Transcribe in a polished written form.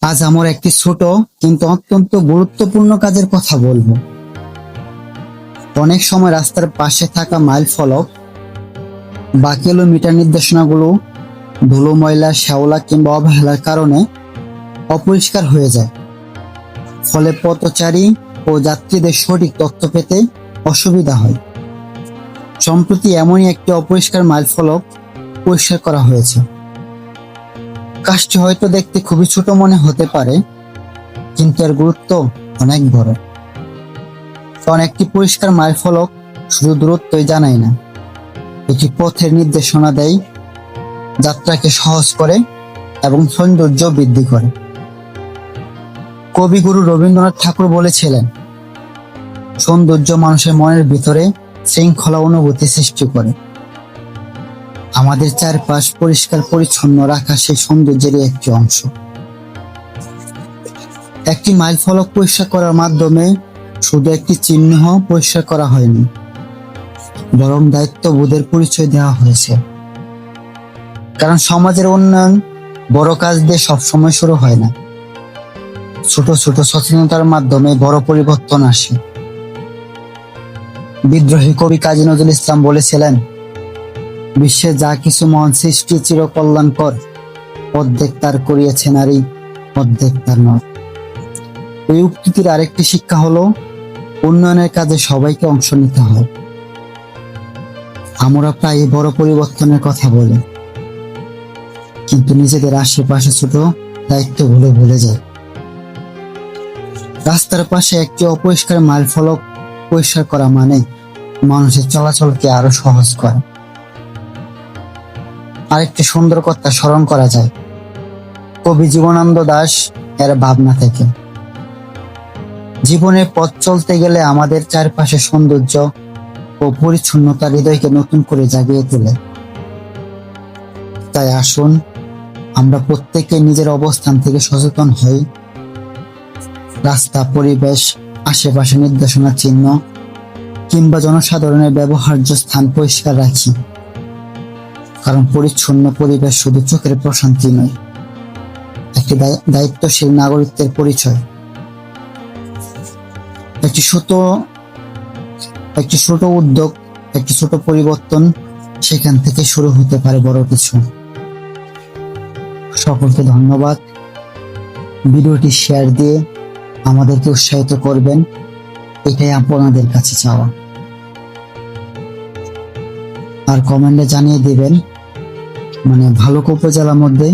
আজ আমরা একটি ছোট কিন্তু অত্যন্ত গুরুত্বপূর্ণ কাজের কথা বলবো। অনেক সময় রাস্তার পাশে থাকা মাইল ফলক বা কিলোমিটার নির্দেশনাগুলো ধুলো, ময়লা, শ্যাওলা কিংবা অবহেলার কারণে অপরিষ্কার হয়ে যায়। ফলে পথচারী ও যাত্রীদের সঠিক তথ্য পেতে অসুবিধা হয়। সম্প্রতি এমনই একটি অপরিষ্কার মাইল ফলক পরিষ্কার করা হয়েছে। কাজটি হয়তো দেখতে খুবই ছোট মনে হতে পারে, কিন্তু এর গুরুত্ব অনেক বড়। কারণ একটি পরিষ্কার মাইল ফলক শুধু দূরত্বই জানায় না, এটি পথের নির্দেশনা দেয়, যাত্রাকে সহজ করে এবং সৌন্দর্য বৃদ্ধি করে। কবিগুরু রবীন্দ্রনাথ ঠাকুর বলেছিলেন, সৌন্দর্য মানুষের মনের ভিতরে শৃঙ্খলা অনুভূতি সৃষ্টি করে। আমাদের চারপাশ পরিষ্কার পরিচ্ছন্ন রাখা সেই সৌন্দর্যেরই একটি অংশ। একটি মাইল ফলক পরিষ্কার করার মাধ্যমে শুধু একটি চিহ্ন পরিষ্কার করা হয়নি, বরং দায়িত্ববোধের পরিচয় দেওয়া হয়েছে। কারণ সমাজের উন্নয়ন বড় কাজ দিয়ে সবসময় শুরু হয় না, ছোট ছোট সচেতনতার মাধ্যমে বড় পরিবর্তন আসে। বিদ্রোহী কবি কাজী নজরুল ইসলাম বলেছিলেন, বিশ্বে যা কিছু মহান সৃষ্টি চিরকল্যাণকর, অর্ধেক তার করিয়েছে নারী, অর্ধেক তার নর। এই উক্তিটির আরেকটি শিক্ষা হলো, উন্নয়নের কাজে সবাইকে অংশ নিতে হয়। আমরা প্রায় বড় পরিবর্তনের কথা বলি, কিন্তু নিজেদের আশেপাশে ছোট দায়িত্বগুলো ভুলে যায়। রাস্তার পাশে একটি অপরিষ্কার মাইল ফলক পরিষ্কার করা মানে মানুষের চলাচলকে আরো সহজ করা। আরেকটি সুন্দর কথা স্মরণ করা যায় কবি জীবনানন্দ দাশ এর ভাবনা থেকে। জীবনের পথ চলতে গেলে আমাদের চারপাশে সৌন্দর্য ও পরিচ্ছন্নতা হৃদয়কে নতুন করে জাগিয়ে তোলে। তাই আসুন আমরা প্রত্যেকে নিজের অবস্থান থেকে সচেতন হই, রাস্তা, পরিবেশ, আশেপাশে নির্দেশনা চিহ্ন কিংবা জনসাধারণের ব্যবহার্য স্থান পরিষ্কার রাখি। কারণ পরিচ্ছন্ন পরিবেশ শুধু চোখের প্রশান্তি নয়, একটি দায়িত্বশীল নাগরিকদের পরিচয়। একটি ছোট উদ্যোগ, একটি ছোট পরিবর্তন, সেখান থেকে শুরু হতে পারে বড় কিছু। সকলকে ধন্যবাদ। ভিডিওটি শেয়ার দিয়ে আমাদেরকে উৎসাহিত করবেন, এটাই আপনাদের কাছে চাওয়া। আর কমেন্টে জানিয়ে দিবেন ভালুকা উপজেলার মধ্যে